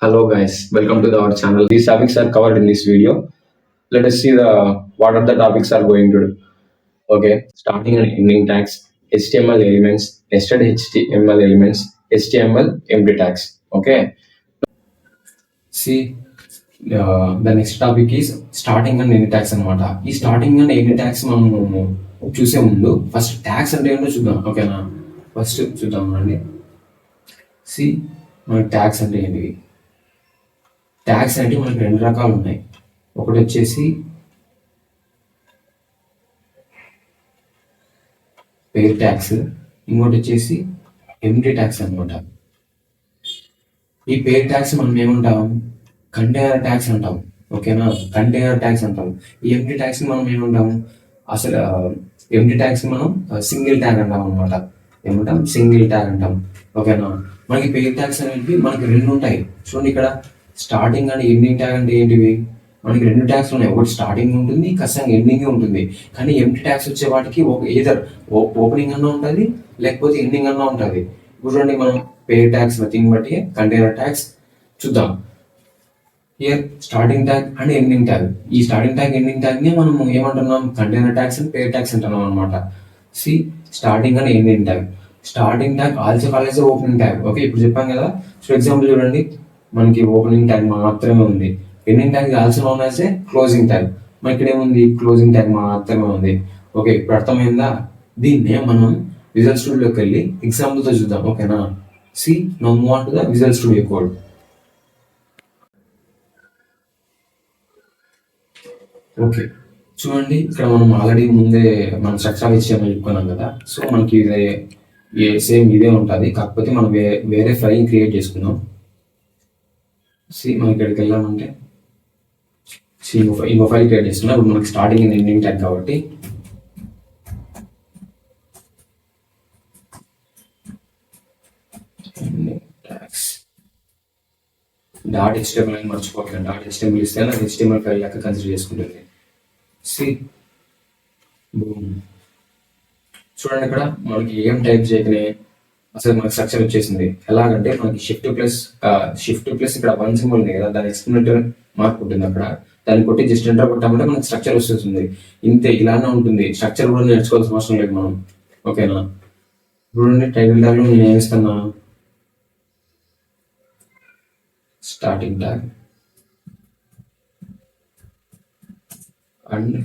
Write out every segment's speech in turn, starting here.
Hello guys, welcome to our channel. These topics are covered in this video. Let us see the what are the topics are going to do. Okay, starting and ending tags, HTML elements, nested HTML elements, HTML empty tags. Okay, see the next topic is starting and ending tags అనమాట. ఈ starting and ending tags మనము చూసే ముందు first tags అంటే ఏంటో చూద్దాం. ఓకేనా, first చూద్దాం అండి. సి మన ట్యాగ్స్ అంటే ఏంటివి? ట్యాగ్స్ అంటే మనకి రెండు రకాలు ఉన్నాయి. ఒకటి వచ్చేసి పేర్ ట్యాగ్స్, ఇంకోటి వచ్చేసి ఎంటీ ట్యాగ్స్ అనమాట. ఈ పేర్ ట్యాగ్స్ మనం ఏమంటాం? కంటైనర్ ట్యాగ్స్ అంటాం. ఓకేనా, కంటైనర్ ట్యాగ్స్ అంటాం. ఈ ఎంటీ ట్యాగ్స్ మనం ఏమంటాం? అసలు ఎంటీ ట్యాగ్స్ మనం సింగిల్ ట్యాగ్ అంటాం అనమాట. ఏమంటాం? సింగిల్ ట్యాగ్ అంటాం. ఓకేనా, మనకి పేర్ ట్యాగ్స్ అనేవి మనకి రెండు ఉంటాయి. చూడండి, ఇక్కడ స్టార్టింగ్ అండ్ ఎండింగ్ ట్యాగ్ అంటే ఏంటివి? మనకి రెండు ట్యాగ్స్ ఉన్నాయి. ఒకటి స్టార్టింగ్ ఉంటుంది, ఖచ్చితంగా ఎండింగ్ ఉంటుంది. కానీ ఎంటీ ట్యాగ్స్ వచ్చే వాటికి ఏదర్ ఓపెనింగ్ అన్నా ఉంటుంది, లేకపోతే ఎండింగ్ అన్నా ఉంటుంది. ఇప్పుడు చూడండి, మనం పేర్ ట్యాగ్స్ నథింగ్ బట్టి కంటైనర్ ట్యాగ్స్ చూద్దాం. Here starting tag and ending tag. ఈ స్టార్టింగ్ ట్యాగ్ ఎండింగ్ ట్యాగ్ ని మనం ఏమంటున్నాం? Container tags and pair tags అంటున్నాం అనమాట. See starting and ending tag. Starting tag also calls opening tag. Okay, ఇప్పుడు చెప్పాం కదా. సో ఎగ్జాంపుల్ చూడండి, మనకి ఓపెనింగ్ ట్యాగ్ మాత్రమే ఉంది. Ending tag also known as a closing tag. మన ఇక్కడ ఏముంది? క్లోజింగ్ ట్యాగ్ మాత్రమే ఉంది. ఓకే, ఇప్పుడు అర్థమైందా? దీన్నే మనం విజువల్ స్టూడియోకి వెళ్ళి ఎగ్జాంపుల్తో చూద్దాం. ఓకేనా, see now move on to the visual studio code. Okay, చూడండి, ఇక్కడ మనం ఆల్రెడీ ముందే మనం స్ట్రక్చర్ ఇచ్చామని చెప్పుకున్నాం కదా. సో మనకి ఇదే సేమ్ ఇదే ఉంటుంది, కాకపోతే మనం వేరే ఫైల్ క్రియేట్ చేసుకుందాం. సి మనం ఇక్కడికి వెళ్ళామంటే ఇంకో ఫైల్ క్రియేట్ చేస్తున్నాం. ఇప్పుడు మనకి స్టార్టింగ్ అండ్ ఎండింగ్ ట్యాగ్ కాబట్టి డాట్ హెచ్టిఎంఎల్ అని మర్చిపోకండి. డాట్ హెచ్టిఎంఎల్ ఇస్తే నాకు హెచ్టిఎంఎల్ ఫైల్ లెక్క కన్సిడర్ చేసుకుంటుంది. సి చూడండి, ఇక్కడ మనకి ఏం టైప్ చేయకనే అసలు మనకి స్ట్రక్చర్ వచ్చేసింది. ఎలాగంటే మనకి షిఫ్ట్ ప్లస్ ఇక్కడ వన్ సింబల్ ఉంది కదా, దాని ఎక్స్ప్లెనేటర్ మార్క్ ఉంటుంది అక్కడ. దాన్ని కొట్టి జస్ట్ ఎంటర్ కొట్టామంటే మనకి స్ట్రక్చర్ వస్తుంది. ఇంతే, ఇలానే ఉంటుంది. స్ట్రక్చర్ కూడా నేర్చుకోవాల్సిన అవసరం లేదు మనం. ఓకేనా, చూడండి, టైటిల్ ట్యాగ్లో నేను ఏమిస్తున్నా? Starting tag and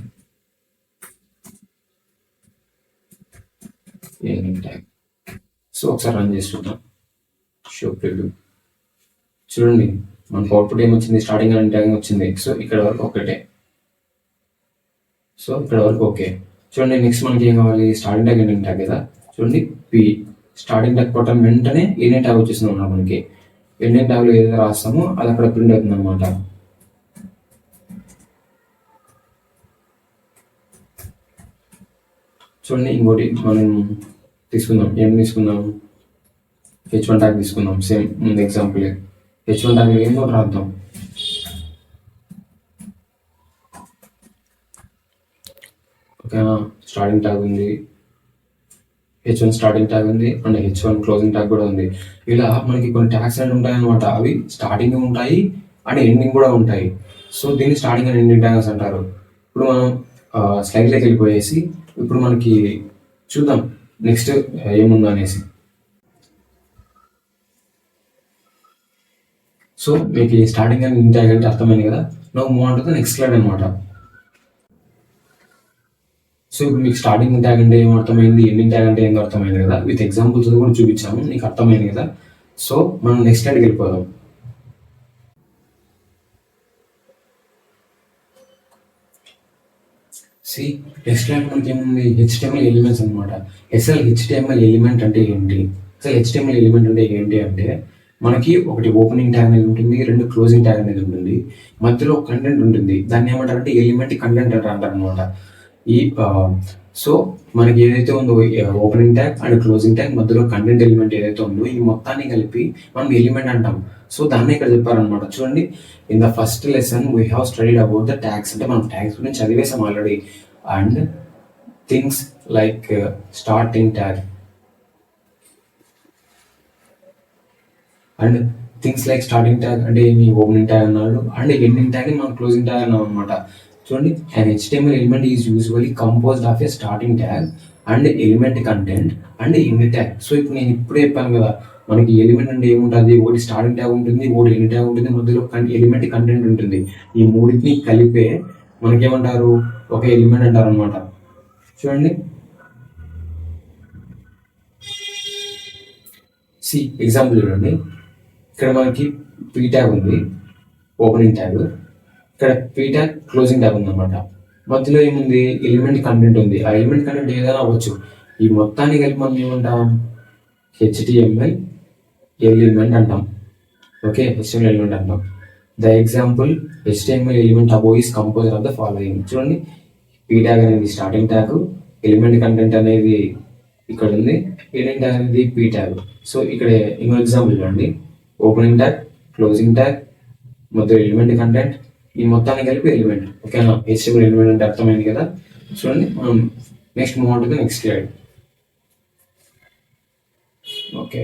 ending tag. So ఒకసారి రన్ చేసి చూద్దాం. Show preview. చూడండి, మనకు అవుట్పుట్ ఏమొచ్చింది? స్టార్టింగ్ అండ్ ట్యాగ్ వచ్చింది. సో ఇక్కడ వరకు ఒకటే. సో ఇక్కడ వరకు ఓకే. చూడండి, నెక్స్ట్ మనకి ఏం కావాలి? స్టార్టింగ్ ట్యాగ్ ఎండింగ్ ట్యాగ్ కదా. చూడండి, పి స్టార్టింగ్ ట్యాగ్ కొట్టడం వెంటనే ఎండింగ్ ట్యాగ్ వచ్చేసింది అన్నమాట. మనకి ఎండింగ్ ట్యాగ్లో ఏదైతే రాస్తామో అది అక్కడ ప్రింట్ అవుతుంది అనమాట. చూడండి, ఇంకోటి మనం తీసుకుందాం. ఏం తీసుకుందాం? H1 ట్యాగ్ తీసుకుందాం. సేమ్ ముందు ఎగ్జాంపుల్ H1 ట్యాగ్ ఏంటో రాద్దాం. ఓకేనా, స్టార్టింగ్ ట్యాగ్ ఉంది, H1 స్టార్టింగ్ ట్యాగ్ ఉంది, అండ్ H1 క్లోజింగ్ ట్యాగ్ కూడా ఉంది. ఇలా మనకి కొన్ని ట్యాగ్స్ అనేవి ఉంటాయి అనమాట. అవి స్టార్టింగ్ ఉంటాయి అండ్ ఎండింగ్ కూడా ఉంటాయి. సో దీన్ని స్టార్టింగ్ అండ్ ఎండింగ్ ట్యాగ్స్ అంటారు. ఇప్పుడు మనం స్లైడ్లోకి వెళ్ళిపోయేసి ఇప్పుడు మనకి చూద్దాం నెక్స్ట్ ఏముందో అనేసి. సో మీకు స్టార్టింగ్ అండ్ ఎండింగ్ ట్యాగ్ అంటే అర్థమైంది కదా. Now move on to the next slide అనమాట. సో ఇప్పుడు మీకు స్టార్టింగ్ ట్యాగ్ అంటే ఏం అర్థమైంది, ఎండింగ్ ట్యాగ్ అంటే ఏం అర్థమైంది కదా. విత్ ఎగ్జాంపుల్స్ కూడా చూపించాము, నీకు అర్థమైంది కదా. సో మనం నెక్స్ట్ స్లైడ్కి వెళ్ళిపోదాం. సి నెక్స్ట్ స్లైడ్ మనకి ఏముంది? హెచ్టిఎంఎల్ ఎలిమెంట్స్ అనమాట. అసలు హెచ్టిఎంఎల్ ఎలిమెంట్ అంటే ఏంటి? అసలు హెచ్టిఎంఎల్ ఎలిమెంట్ అంటే ఏంటి అంటే మనకి ఒకటి ఓపెనింగ్ ట్యాగ్ అనేది ఉంటుంది, రెండు క్లోజింగ్ ట్యాగ్ అనేది ఉంటుంది, మధ్యలో కంటెంట్ ఉంటుంది. దాన్ని ఏమంటారంటే ఎలిమెంట్ కంటెంట్ అంటారు అనమాట. ఈ సో మనకి ఏదైతే ఉందో opening tag and closing tag మధ్యలో కంటెంట్ ఎలిమెంట్ ఏదైతే ఉందో ఈ మొత్తాన్ని కలిపి మనం ఎలిమెంట్ అంటాం. సో దాన్ని ఇక్కడ చెప్పారనమాట. చూడండి, in the first lesson we have studied about the tags. అంటే మనం ట్యాగ్స్ గురించి చదివేసాం already. And things like starting tag and things like starting tag అంటే ఏమి ఓపెనింగ్ ట్యాగ్ అన్నాడు అండ్ ఎండింగ్ ట్యాగ్ మనం క్లోజింగ్ ట్యాగ్ అన్నాం అనమాట. చూడండి, an HTML element is usually composed of a starting tag and element content and end tag. So ఇప్పుడు నేను ఇప్పుడే చెప్పాను కదా, మనకి ఎలిమెంట్ అంటే ఏముంటుంది, ఒకటి స్టార్టింగ్ ట్యాగ్ ఉంటుంది, ఒకటి ఎండ్ ట్యాగ్ ఉంటుంది, మధ్యలో ఎలిమెంట్ కంటెంట్ ఉంటుంది. ఈ మూడింటిని కలిపే మనకేమంటారు, ఒక ఎలిమెంట్ అంటారు అనమాట. చూడండి, ఎగ్జాంపుల్ చూడండి, ఇక్కడ మనకి పీ ట్యాగ్ ఉంది, ఓపెనింగ్ ట్యాగ్, ఇక్కడ పీ ట్యాగ్ క్లోజింగ్ ట్యాగ్ ఉంది అనమాట. మధ్యలో ఏముంది, ఎలిమెంట్ కంటెంట్ ఉంది. ఆ ఎలిమెంట్ కంటెంట్ ఏదైనా అవ్వచ్చు. ఈ మొత్తాన్ని కలిపి మనం ఏమంటాం, HTML ఎలిమెంట్ అంటాం. ఓకే, HTML ఎలిమెంట్ అంటాం. The example HTML element above is composed of the following. చూడండి, పీ ట్యాగ్ అనేది స్టార్టింగ్ ట్యాగ్, ఎలిమెంట్ కంటెంట్ అనేది ఇక్కడ ఉంది, ఎండింగ్ ట్యాగ్ అనేది పీ ట్యాగ్. సో ఇక్కడ ఇంకో ఎగ్జాంపుల్ చూడండి, ఓపెనింగ్ ట్యాగ్, క్లోజింగ్ ట్యాగ్, మధ్య ఎలిమెంట్ కంటెంట్, ఈ మొత్తాన్ని కలిపి ఎలిమెంట్. ఓకేనా, HTML ఎలిమెంట్ అంటే అర్థమైంది కదా. చూడండి, మనం next move on to the next slide. Okay,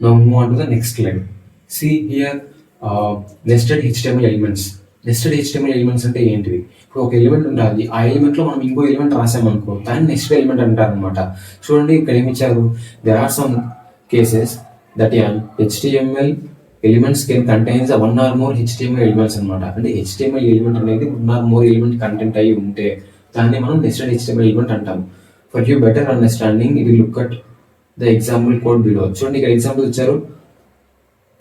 now move on to the next slide. See here, nested HTML elements. Nested HTML elements అంటే ఏంటివి? ఇప్పుడు ఒక ఎలిమెంట్ ఉంటుంది, ఆ ఎలిమెంట్ లో మనం ఇంకో ఎలిమెంట్ రాసామనుకో దాన్ని నెక్స్ట్ ఎలిమెంట్ అంటారు అనమాట. చూడండి, ఇక్కడ ఏమి ఇచ్చారు, there are some cases that HTML elements can contains one or more HTML elements అనమాట. అంటే HTML ఎలిమెంట్ అనేది one or more element content అయి ఉంటే దాన్ని మనం నెస్టెడ్ HTML ఎలిమెంట్ అంటాం. ఫర్ యూ బెటర్ అండర్స్టాండింగ్ ఇది look at the example code below. చూడండి, ఇక్కడ ఎగ్జాంపుల్ ఇచ్చారు.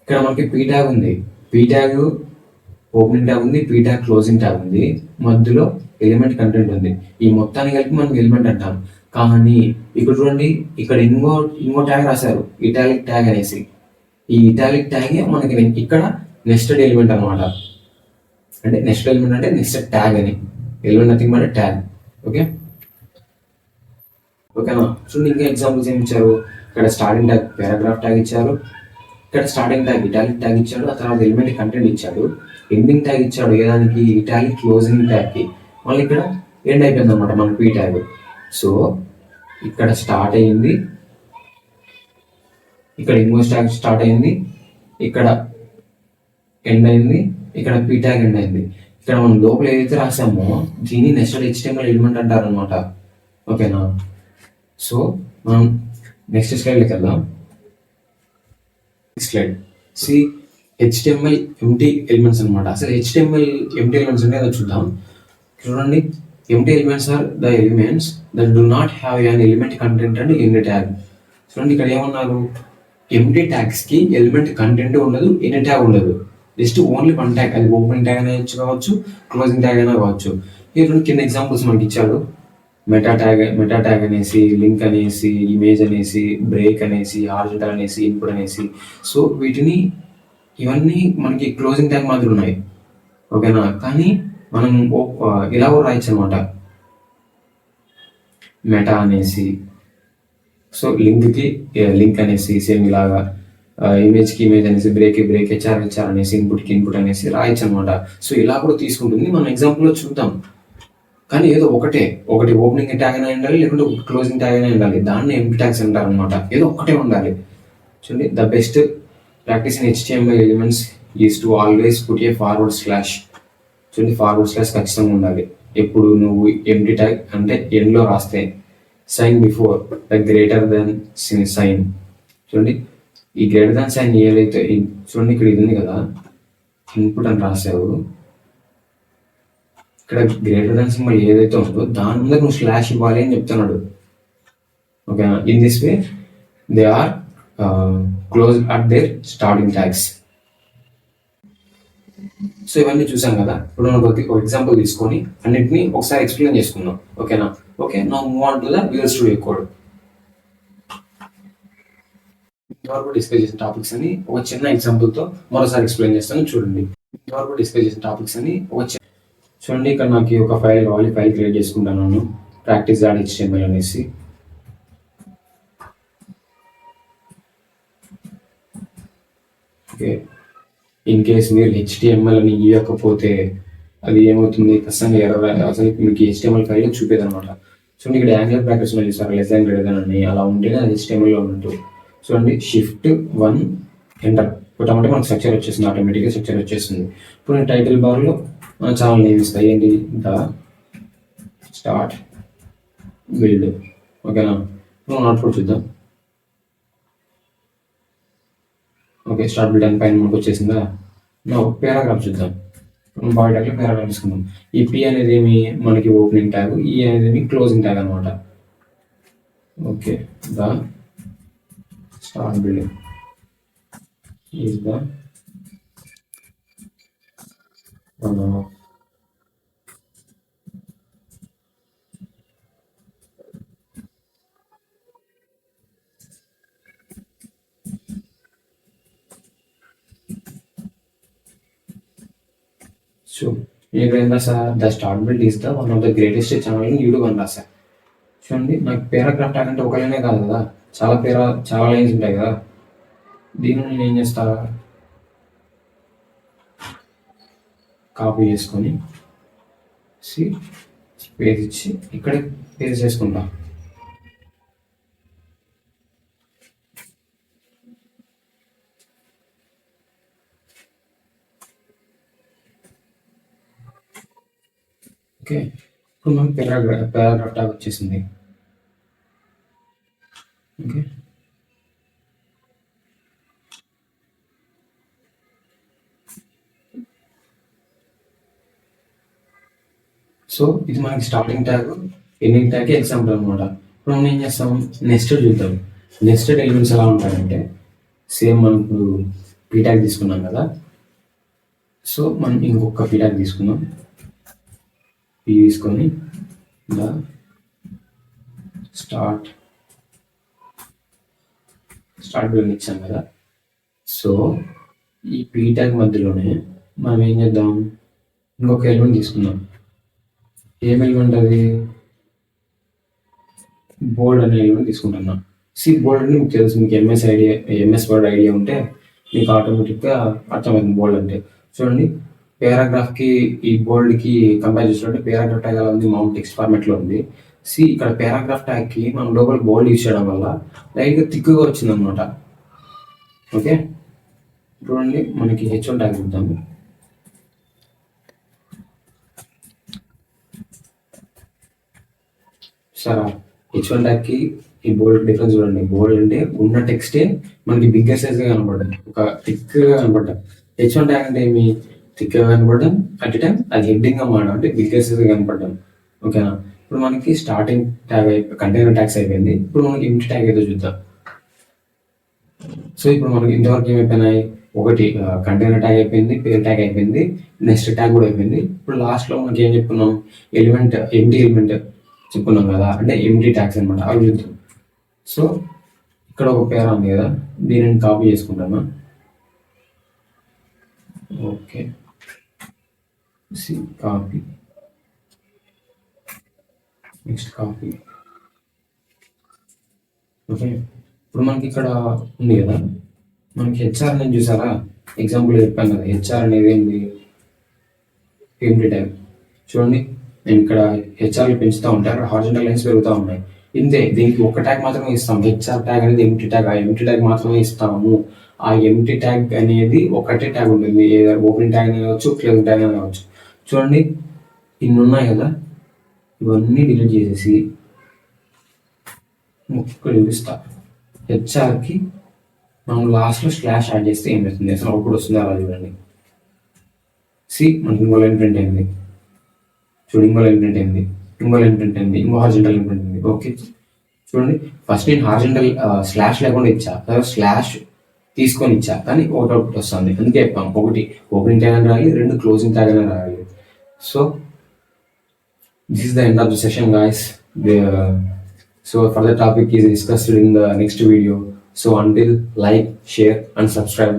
ఇక్కడ మనకి పీ ట్యాగ్ ఉంది, పీ ట్యాగ్ ఓపెనింగ్ ట్యాగ్ ఉంది, పీ ట్యాగ్ క్లోజింగ్ ట్యాగ్ ఉంది, మధ్యలో ఎలిమెంట్ కంటెంట్ ఉంది. ఈ మొత్తాన్ని కలిపి మనం ఎలిమెంట్ అంటాం. కానీ ఇక్కడ చూడండి, ఇక్కడ ఇంకో ట్యాగ్ రాశారు, ఇటాలిక్ ట్యాగ్ అనేసి. ఈ ఇటాలిక్ ట్యాగ్ మనకి ఇక్కడ నెస్టెడ్ ఎలిమెంట్ అనమాట. అంటే నెస్టెడ్ ఎలిమెంట్ అంటే నెస్టెడ్ ట్యాగ్ అని, element nothing but tag. Okay, ఓకేనా. చూడండి, ఇంకా ఎగ్జాంపుల్స్ ఏమి ఇచ్చారు, ఇక్కడ స్టార్టింగ్ ట్యాగ్ పారాగ్రాఫ్ ట్యాగ్ ఇచ్చారు, ఇక్కడ స్టార్టింగ్ ట్యాగ్ ఇటాలిక్ ట్యాగ్ ఇచ్చాడు, ఆ తర్వాత ఎలిమెంట్ కంటెంట్ ఇచ్చాడు, ఎండింగ్ ట్యాగ్ ఇచ్చాడు ఏదానికి, ఇటాలిక్ క్లోజింగ్ ట్యాగ్కి. మళ్ళీ ఇక్కడ ఎండ్ అయిపోయింది అనమాట మన పీ ట్యాగ్. సో ఇక్కడ స్టార్ట్ అయ్యింది, ఇక్కడ ఇంకో ట్యాగ్ స్టార్ట్ అయింది, ఇక్కడ ఎండ్ అయింది, ఇక్కడ పీ ట్యాగ్ ఎండ్ అయింది. ఇక్కడ మనం లోపల ఏదైతే రాసామో దీన్ని నెస్టెడ్ HTML ఎలిమెంట్ అంటారు అనమాట. ఓకేనా. సో మనం నెక్స్ట్ స్లైడ్లోకి వెళ్దాం. Slide C HTML empty elements అనమాట. అసలు HTML ఎంటీ ఎలిమెంట్స్ అంటే అదో చూద్దాం. చూడండి, empty elements are the elements that do not have an element content and end tag. చూడండి, ఇక్కడ ఏమన్నారు, ఎంటీ ట్యాగ్స్ కి ఎలిమెంట్ కంటెంట్ ఉండదు, ఎండ్ ట్యాగ్ ఉండదు, జస్ట్ ఓన్లీ వన్ ట్యాగ్. అది ఓపెనింగ్ ట్యాగ్ అయినా కావచ్చు, క్లోజింగ్ ట్యాగ్ అయినా కావచ్చు. ఈ రెండు కింద ఎగ్జాంపుల్స్ మనకి ఇచ్చాడు, మెటా ట్యాగ్ అనేసి, లింక్ అనేసి, ఇమేజ్ అనేసి, బ్రేక్ అనేసి, హారిజాంటల్ అనేసి, ఇన్పుట్ అనేసి. సో వీటిని ఇవన్నీ మనకి క్లోజింగ్ ట్యాగ్ మాదిరి ఉన్నాయి. ఓకేనా. కానీ మనం ఇలా కూడా రాయొచ్చు అనమాట, మెటా అనేసి. సో లింక్కి లింక్ అనేసి సేమ్ ఇలాగా, ఇమేజ్కి ఇమేజ్ అనేసి, బ్రేక్ హెచ్ఆర్ అనేసి, ఇన్పుట్కి ఇన్పుట్ అనేసి రాయొచ్చు అనమాట. సో ఇలా కూడా తీసుకుంటుంది, మనం ఎగ్జాంపుల్లో చూద్దాం. కానీ ఏదో ఒకటి ఓపెనింగ్ ట్యాగ్ అయినా ఉండాలి, లేకుంటే ఒక క్లోజింగ్ ట్యాగ్ అయినా ఉండాలి. దాన్ని ఎంటీ ట్యాగ్స్ అంటారు అనమాట. ఏదో ఒకటే ఉండాలి. చూడండి, the best practice in HTML elements is to always put a forward slash. చూడండి, ఫార్వర్డ్ స్లాష్ ఖచ్చితంగా ఉండాలి. ఎప్పుడు నువ్వు ఎంటీ ట్యాగ్ అంటే ఎండ్లో రాస్తే, sign before the greater than sign. చూడండి, ఈ గ్రేటర్ దాన్ సైన్ ఏదైతే, చూడండి ఇక్కడ ఇది ఉంది కదా, ఇన్పుట్ అని రాసావు, ఇక్కడ గ్రేటర్ దాన్ సింబల్ ఏదైతే ఉందో దాని మీద నువ్వు స్లాష్ ఇవ్వాలి అని చెప్తున్నాడు. Okay, in this way they are close at their starting tags. So ఇవన్నీ చూసాం కదా. ఇప్పుడు మనం ఒక ఎగ్జాంపుల్ తీసుకొని అన్నిటిని ఒకసారి ఎక్స్ప్లెయిన్ చేసుకుందాం. ఓకేనా. Okay, now move on to the visual studio code. ఇంతవరకు డిస్కస్ చేసిన టాపిక్స్ అని ఒక చిన్న ఎగ్జాంపుల్తో మరోసారి ఎక్స్ప్లెయిన్ చేస్తాను. చూడండి, ఇంతవరకు డిస్కస్ చేసిన టాపిక్స్ అని చూడండి, ఇక్కడ నాకు ఒక ఫైల్ కావాలి, ఫైల్ క్రియేట్ చేసుకుంటాను, practice.html అనేసి. ఓకే, ఇన్ కేస్ మీరు HTML అని ఇవ్వకపోతే అది ఏమవుతుంది, ఖచ్చితంగా ఎర్రర్, అసలు మీకు HTML ఫైల్ చూపేది అనమాట. చూడండి, ఇక్కడ యాంగులర్ బ్రాకెట్స్ ఉన్నాయి sir, less than greater than అని, అలా ఉంటేనే అది HTML లో ఉన్నట్టు. చూడండి Shift 1 ఎంటర్ కొట్టమంటే మనకు స్ట్రక్చర్ వచ్చేసింది, ఆటోమేటిక్గా స్ట్రక్చర్ వచ్చేస్తుంది. ఇప్పుడు నేను టైటిల్ బార్లో మన ఛానల్ నేమ్ ఇస్తాను, ఏంటి ద స్టార్ట్ బిల్డ్. ఓకేనా, ఇప్పుడు అవుట్పుట్ చూద్దాం. ఓకే, స్టార్ట్ బిల్డ్ అని పైన మనకు వచ్చేసిందా. నా పారాగ్రాఫ్ చూద్దాం. బాడీ ట్యాగ్లో పారాగ్రాఫ్ తీసుకుందాం. ఈ పి అనేది ఏమి మనకి ఓపెనింగ్ ట్యాగ్, ఈ అనేది క్లోజింగ్ ట్యాగ్ అనమాట. Okay, the start build is the one of so ఇక్కడ ఏం రాసా, the start build is the one of the greatest channel in YouTube అని రాసా. చూడండి, నాకు పారాగ్రాఫ్ ట్యాగ్ అంటే ఒక లైనే కాదు కదా, చాలా లైన్స్ ఉంటాయి కదా. దీన్ని నేను ఏం చేస్తా, కాపీ చేసుకొని స్పేస్ ఇచ్చి ఇక్కడే పేస్ట్ చేసుకుంటా. ఓకే, ఇప్పుడు మనకి పారాగ్రాఫ్ ట్యాగ్ వచ్చేసింది. ఓకే, సో ఇది మనకి starting tag, ending tag example అనమాట. ఇప్పుడు మనం ఏం చేస్తాం, నెస్టెడ్ చూద్దాం. నెస్టెడ్ ఎలిమెంట్స్ ఎలా ఉంటాయంటే, సేమ్ మనం ఇప్పుడు పీ ట్యాగ్ తీసుకున్నాం కదా, సో మనం ఇంకొక పీ ట్యాగ్ తీసుకుందాం. పీ తీసుకొని ద స్టార్ట్ బిల్డ్ ఇచ్చాం కదా. సో ఈ పీ ట్యాగ్ మధ్యలోనే మనం ఏం చేద్దాం, ఇంకొక ఎలిమెంట్ తీసుకుందాం. ఏం ఎలిమెంట్ అది, బోల్డ్ అనే ఎలిమెంట్ తీసుకుంటున్నాం. బోల్డ్ అంటే మీకు తెలుసు, మీకు ఎంఎస్ వర్డ్ ఐడియా ఉంటే మీకు ఆటోమేటిక్గా అర్థమవుతుంది బోల్డ్ అంటే. చూడండి, పారాగ్రాఫ్కి ఈ బోల్డ్కి కంపేర్ చేసినట్టు పారాగ్రాఫ్ ట్యాగ్ ఎలా ఉంది, మౌంట్ టెక్స్ట్ ఫార్మాట్లో ఉంది. ఇక్కడ పారాగ్రాఫ్ ట్యాగ్కి మనం లోపల బోల్డ్ యూజ్ చేయడం వల్ల లైట్గా థిక్గా వచ్చింది అనమాట. ఓకే, చూడండి, మనకి H1 ట్యాగ్ చూద్దాము. సరే, H1 ట్యాగ్కి ఈ బోల్డ్ డిఫరెన్స్ చూడండి. బోల్డ్ అంటే ఉన్న టెక్స్టే మనకి బిగ్గర్ సైజ్గా కనపడ్డాయి, ఒక థిక్గా కనపడ్డాయి. H1 ట్యాగ్ అంటే ఏమి, థిక్గా కనపడడం, అట్ టైం అది హెడ్డింగ్గా మారడం, అంటే బిగ్గర్ సైజ్గా కనపడడం. ఓకేనా, ఇప్పుడు మనకి స్టార్టింగ్ ట్యాగ్ కంటైనర్ ట్యాగ్స్ అయిపోయింది. ఇప్పుడు మనకి ఇంటి ట్యాగ్ ఏదో చూద్దాం. సో ఇప్పుడు మనకి ఇంతవరకు ఏమైపోయినాయి, ఒకటి కంటైనర్ ట్యాగ్ అయిపోయింది, పేరు ట్యాగ్ అయిపోయింది, నెక్స్ట్ ట్యాగ్ కూడా అయిపోయింది. ఇప్పుడు లాస్ట్లో మనకి ఏం చెప్పుకున్నాం, ఎంటీ ఎలిమెంట్ చెప్పుకున్నాం కదా, అంటే ఎంటీ ట్యాగ్స్ అనమాట, అవి చూద్దాం. సో ఇక్కడ ఒక పేరా ఉంది కదా, దీనిని కాపీ చేసుకుంటాను. Okay, copy, next copy. Okay, ఇప్పుడు మనకి ఇక్కడ ఉంది కదా, మనకి హెచ్ఆర్ అనేది చూసారా, ఎగ్జాంపుల్ చెప్పాను కదా, హెచ్ఆర్ అనేది ఏంటి, ఎంటీ ట్యాగ్. చూడండి, నేను ఇక్కడ హెచ్ఆర్లు పెంచుతూ ఉంటాయి, అక్కడ హారిజాంటల్ లైన్స్ పెరుగుతూ ఉన్నాయి. ఇంతే, దీనికి ఒక ట్యాగ్ మాత్రమే ఇస్తాం. హెచ్ఆర్ ట్యాగ్ అనేది ఎంటీ ట్యాగ్, ఆ ఎంటీ ట్యాగ్ మాత్రమే ఇస్తాము. ఆ ఎంటీ ట్యాగ్ అనేది ఒకటే ట్యాగ్ ఉంటుంది, ఏదో ఓపెనింగ్ ట్యాగ్ అని కావచ్చు, క్లోజింగ్ ట్యాగ్ అని కావచ్చు. చూడండి, ఇన్ని ఉన్నాయి కదా, ఇవన్నీ డిలీట్ చేసేసి ఇక్కడ చూపిస్తా. హెచ్ఆర్కి మనం లాస్ట్లో స్లాష్ యాడ్ చేస్తే ఏం చేస్తుంది, అసలు అవుట్పుట్ వస్తుంది, అలా చూడండి. మనకి ఇంకో లైన్ ప్రింట్ అయింది, చూడండి, ఇంకో లైన్ ప్రింట్ అయింది, ఇంకో లైన్ ప్రింట్ అయింది, ఇంకో హారిజాంటల్ లైన్ ప్రింట్ అయింది. ఓకే, చూడండి, ఫస్ట్ నేను హారిజాంటల్ స్లాష్ లేకుండా ఇచ్చా, స్లాష్ తీసుకొని ఇచ్చా, కానీ ఒకటి అవుట్పుట్ వస్తుంది. అందుకే చెప్పాం, ఒకటి ఓపెనింగ్ ట్యాగ్ అని రాయాలి, రెండు క్లోజింగ్ ట్యాగ్ అని రాయాలి. So this is the end of the session, guys. So further topic is discussed in the next video. So until, like, share and subscribe.